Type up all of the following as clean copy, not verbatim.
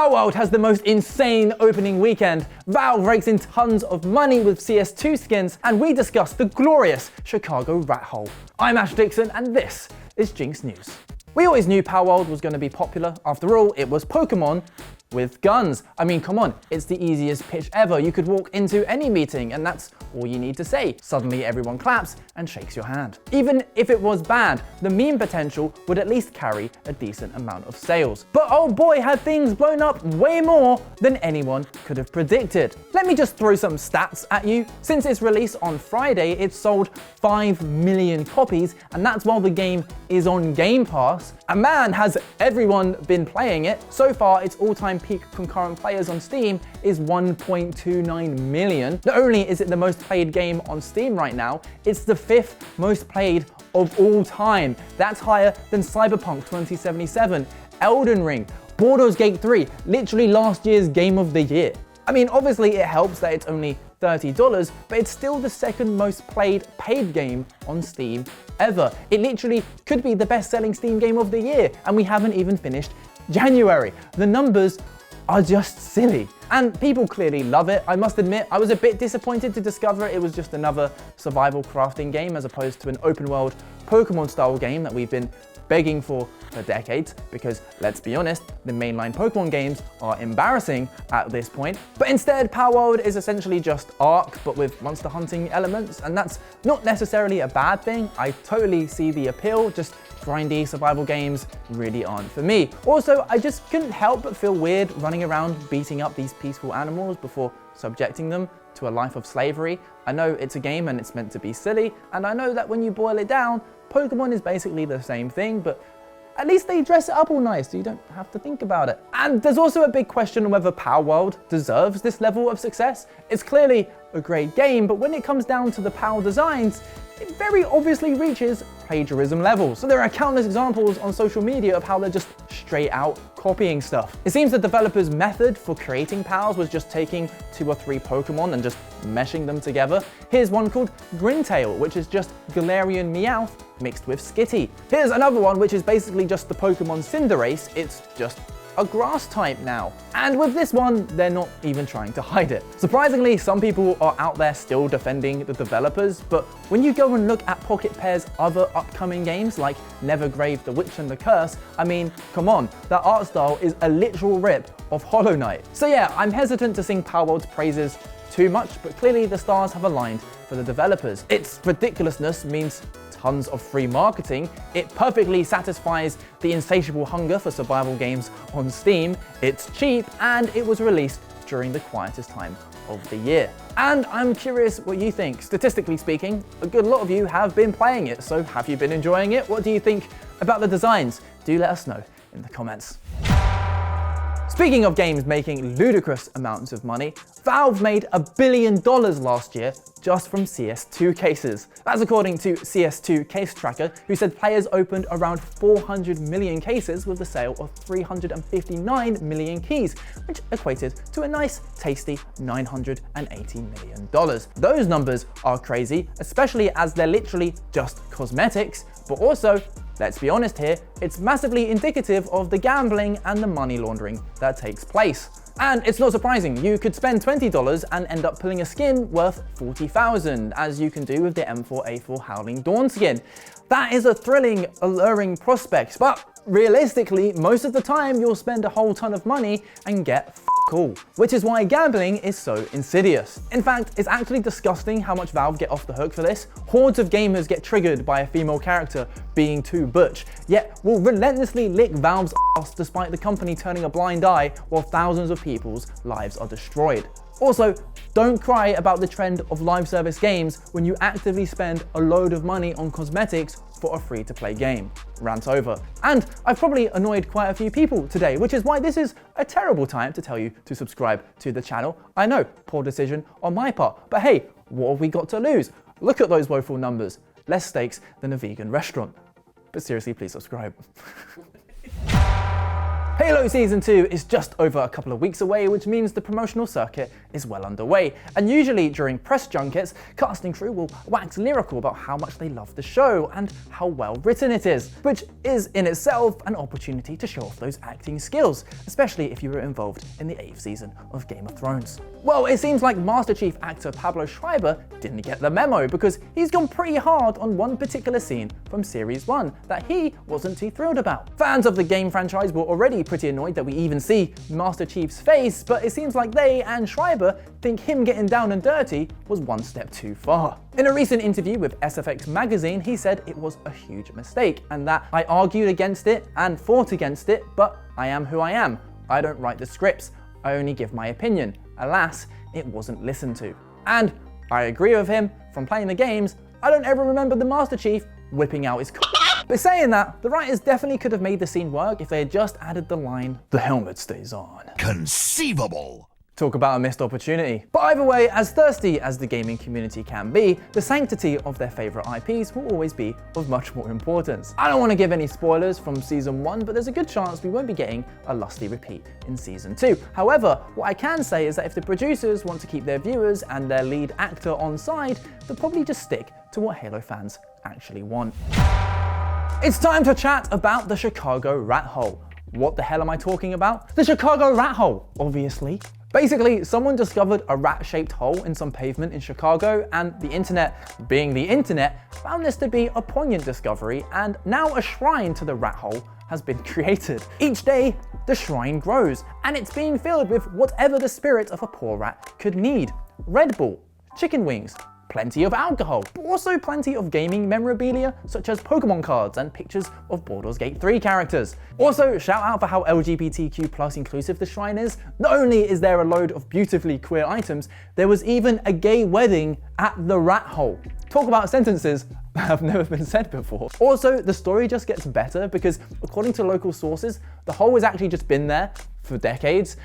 Palworld has the most insane opening weekend, Valve rakes in tons of money with CS2 skins, and we discuss the glorious Chicago rat hole. I'm Ash Dixon, and this is GINX News. We always knew Palworld was going to be popular. After all, it was Pokemon with guns. I mean, come on, it's the easiest pitch ever. You could walk into any meeting and that's all you need to say. Suddenly everyone claps and shakes your hand. Even if it was bad, the meme potential would at least carry a decent amount of sales. But oh boy, had things blown up way more than anyone could have predicted. Let me just throw some stats at you. Since its release on Friday, it's sold 5 million copies, and that's while the game is on Game Pass. And man, has everyone been playing it. So far, its all-time peak concurrent players on Steam is 1.29 million. Not only is it the most played game on Steam right now, it's the 5th most played of all time. That's higher than Cyberpunk 2077, Elden Ring, Baldur's Gate 3, literally last year's Game of the Year. I mean, obviously it helps that it's only $30, but it's still the second most played paid game on Steam ever. It literally could be the best-selling Steam game of the year, and we haven't even finished January. The numbers are just silly. And people clearly love it. I must admit, I was a bit disappointed to discover it was just another survival crafting game as opposed to an open world Pokemon style game that we've been begging for decades, because let's be honest, the mainline Pokemon games are embarrassing at this point. But instead, Palworld is essentially just Ark, but with monster hunting elements, and that's not necessarily a bad thing. I totally see the appeal, just grindy survival games really aren't for me. Also, I just couldn't help but feel weird running around beating up these peaceful animals before subjecting them to a life of slavery. I know it's a game and it's meant to be silly, and I know that when you boil it down, Pokemon is basically the same thing, but at least they dress it up all nice so you don't have to think about it. And there's also a big question on whether Palworld deserves this level of success. It's clearly a great game, but when it comes down to the PAL designs, it very obviously reaches plagiarism levels. So there are countless examples on social media of how they're just straight out copying stuff. It seems the developers' method for creating PALs was just taking 2 or 3 Pokemon and just meshing them together. Here's one called Grintail, which is just Galarian Meowth mixed with Skitty. Here's another one which is basically just the Pokemon Cinderace, it's just a grass type now. And with this one, they're not even trying to hide it. Surprisingly, some people are out there still defending the developers, but when you go and look at Pocket Pair's other upcoming games like Nevergrave, The Witch and the Curse, I mean, come on, that art style is a literal rip of Hollow Knight. So yeah, I'm hesitant to sing Palworld's praises too much, but clearly the stars have aligned for the developers. Its ridiculousness means tons of free marketing. It perfectly satisfies the insatiable hunger for survival games on Steam. It's cheap, and it was released during the quietest time of the year. And I'm curious what you think. Statistically speaking, a good lot of you have been playing it, so have you been enjoying it? What do you think about the designs? Do let us know in the comments. Speaking of games making ludicrous amounts of money, Valve made $1 billion last year just from CS2 cases. That's according to CS2 Case Tracker, who said players opened around 400 million cases with the sale of 359 million keys, which equated to a nice, tasty $980 million. Those numbers are crazy, especially as they're literally just cosmetics, but also, let's be honest here, it's massively indicative of the gambling and the money laundering that takes place. And it's not surprising, you could spend $20 and end up pulling a skin worth $40,000, as you can do with the M4A4 Howling Dawn skin. That is a thrilling, alluring prospect, but realistically, most of the time you'll spend a whole ton of money and get all, which is why gambling is so insidious. In fact, it's actually disgusting how much Valve get off the hook for this. Hordes of gamers get triggered by a female character being too butch, yet will relentlessly lick Valve's ass despite the company turning a blind eye while thousands of people's lives are destroyed. Also, don't cry about the trend of live service games when you actively spend a load of money on cosmetics for a free-to-play game. Rant over. And I've probably annoyed quite a few people today, which is why this is a terrible time to tell you to subscribe to the channel. I know, poor decision on my part, but hey, what have we got to lose? Look at those woeful numbers. Less stakes than a vegan restaurant. But seriously, please subscribe. Halo Season 2 is just over a couple of weeks away, which means the promotional circuit is well underway. And usually during press junkets, casting crew will wax lyrical about how much they love the show and how well written it is, which is in itself an opportunity to show off those acting skills, especially if you were involved in the 8th season of Game of Thrones. Well, it seems like Master Chief actor Pablo Schreiber didn't get the memo because he's gone pretty hard on one particular scene from Series 1 that he wasn't too thrilled about. Fans of the game franchise were already pretty annoyed that we even see Master Chief's face, but it seems like they and Schreiber think him getting down and dirty was one step too far. In a recent interview with SFX magazine, he said it was a huge mistake and that I argued against it and fought against it, but I am who I am. I don't write the scripts, I only give my opinion. Alas, it wasn't listened to. And I agree with him, from playing the games, I don't ever remember the Master Chief whipping out his But saying that, the writers definitely could have made the scene work if they had just added the line, "The helmet stays on." Conceivable. Talk about a missed opportunity. But either way, as thirsty as the gaming community can be, the sanctity of their favourite IPs will always be of much more importance. I don't want to give any spoilers from Season 1, but there's a good chance we won't be getting a lusty repeat in Season 2. However, what I can say is that if the producers want to keep their viewers and their lead actor on side, they'll probably just stick to what Halo fans actually want. It's time to chat about the Chicago rat hole. What the hell am I talking about? The Chicago rat hole, obviously. Basically, someone discovered a rat-shaped hole in some pavement in Chicago, and the internet, being the internet, found this to be a poignant discovery, and now a shrine to the rat hole has been created. Each day, the shrine grows, and it's being filled with whatever the spirit of a poor rat could need. Red Bull, chicken wings, plenty of alcohol, but also plenty of gaming memorabilia such as Pokemon cards and pictures of Baldur's Gate 3 characters. Also, shout out for how LGBTQ+ inclusive the shrine is. Not only is there a load of beautifully queer items, there was even a gay wedding at the rat hole. Talk about sentences that have never been said before. Also, the story just gets better because according to local sources, the hole has actually just been there for decades.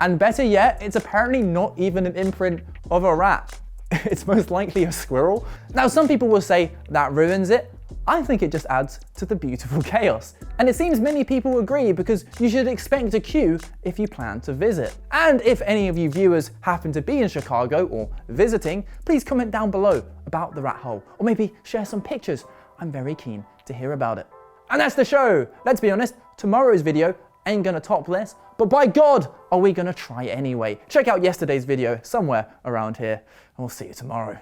And better yet, it's apparently not even an imprint of a rat. It's most likely a squirrel. Now, some people will say that ruins it. I think it just adds to the beautiful chaos. And it seems many people agree because you should expect a queue if you plan to visit. And if any of you viewers happen to be in Chicago or visiting, please comment down below about the rat hole, or maybe share some pictures. I'm very keen to hear about it. And that's the show. Let's be honest, tomorrow's video ain't gonna top this, but by God, are we gonna try anyway. Check out yesterday's video somewhere around here, and we'll see you tomorrow.